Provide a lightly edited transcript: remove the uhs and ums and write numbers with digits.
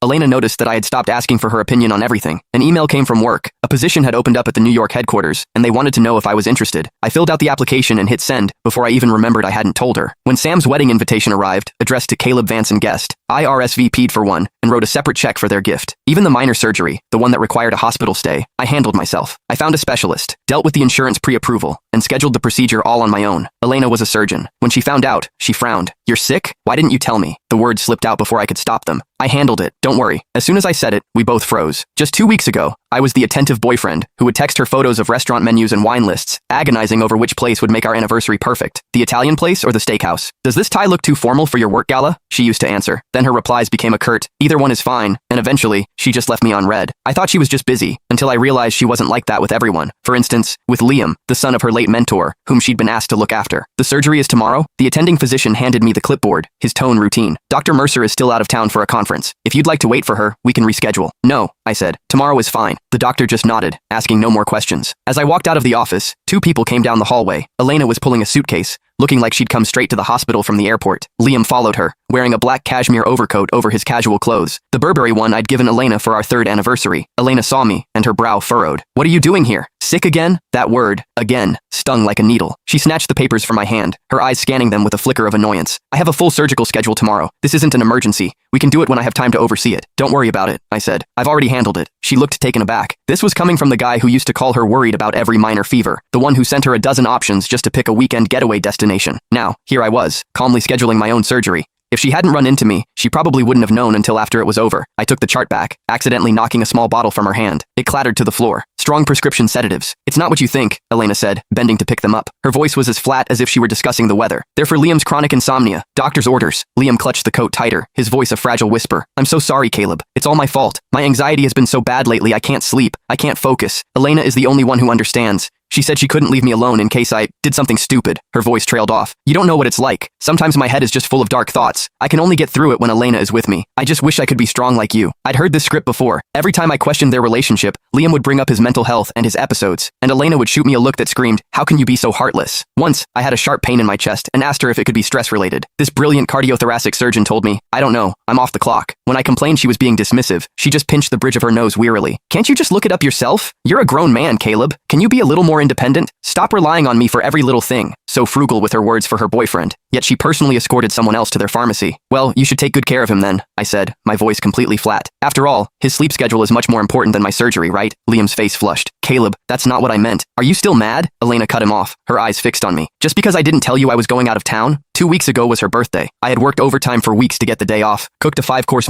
Elena noticed that I had stopped asking for her opinion on everything. An email came from work. A position had opened up at the New York headquarters, and they wanted to know if I was interested. I filled out the application and hit send before I even remembered I hadn't told her. When Sam's wedding invitation arrived, addressed to Caleb Vance and guest, I RSVP'd for one and wrote a separate check for their gift. Even the minor surgery, the one that required a hospital stay, I handled myself. I found a specialist, dealt with the insurance pre-approval, and scheduled the procedure all on my own. Elena was a surgeon. When she found out, she frowned. "You're sick? Why didn't you tell me?" The words slipped out before I could stop them. "I handled it, don't worry." As soon as I said it, we both froze. Just 2 weeks ago, I was the attentive boyfriend who would text her photos of restaurant menus and wine lists, agonizing over which place would make our anniversary perfect. The Italian place or the steakhouse? "Does this tie look too formal for your work gala?" She used to answer. Then her replies became a curt, "Either one is fine," and eventually, she just left me on red. I thought she was just busy, until I realized she wasn't like that with everyone. For instance, with Liam, the son of her late mentor, whom she'd been asked to look after. "The surgery is tomorrow?" The attending physician handed me the clipboard, his tone routine. "Dr. Mercer is still out of town for a conference. If you'd like to wait for her, we can reschedule." "No," I said. "Tomorrow is fine." The doctor just nodded, asking no more questions. As I walked out of the office, 2 people came down the hallway. Elena was pulling a suitcase, looking like she'd come straight to the hospital from the airport. Liam followed her, wearing a black cashmere overcoat over his casual clothes, the Burberry one I'd given Elena for our 3rd anniversary. Elena saw me, and her brow furrowed. "What are you doing here? Sick again?" That word, again, stung like a needle. She snatched the papers from my hand, her eyes scanning them with a flicker of annoyance. "I have a full surgical schedule tomorrow. This isn't an emergency. We can do it when I have time to oversee it." "Don't worry about it," I said. "I've already handled it." She looked taken aback. This was coming from the guy who used to call her worried about every minor fever, the one who sent her a dozen options just to pick a weekend getaway destination. Now, here I was, calmly scheduling my own surgery. If she hadn't run into me, she probably wouldn't have known until after it was over. I took the chart back, accidentally knocking a small bottle from her hand. It clattered to the floor. "Strong prescription sedatives. It's not what you think," Elena said, bending to pick them up. Her voice was as flat as if she were discussing the weather. "They're for Liam's chronic insomnia. Doctor's orders." Liam clutched the coat tighter, his voice a fragile whisper. "I'm so sorry, Caleb. It's all my fault. My anxiety has been so bad lately I can't sleep. I can't focus. Elena is the only one who understands. She said she couldn't leave me alone in case I did something stupid." Her voice trailed off. "You don't know what it's like. Sometimes my head is just full of dark thoughts. I can only get through it when Elena is with me. I just wish I could be strong like you." I'd heard this script before. Every time I questioned their relationship, Liam would bring up his mental health and his episodes, and Elena would shoot me a look that screamed, "How can you be so heartless?" Once, I had a sharp pain in my chest and asked her if it could be stress-related. This brilliant cardiothoracic surgeon told me, "I don't know. I'm off the clock." When I complained she was being dismissive, she just pinched the bridge of her nose wearily. "Can't you just look it up yourself? You're a grown man, Caleb. Can you be a little more independent? Stop relying on me for every little thing." So frugal with her words for her boyfriend. Yet she personally escorted someone else to their pharmacy. "Well, you should take good care of him then," I said, my voice completely flat. "After all, his sleep schedule is much more important than my surgery, right?" Liam's face flushed. "Caleb, that's not what I meant. Are you still mad?" Elena cut him off, her eyes fixed on me. "Just because I didn't tell you I was going out of town? 2 weeks ago was her birthday. I had worked overtime for weeks to get the day off, cooked a 5-course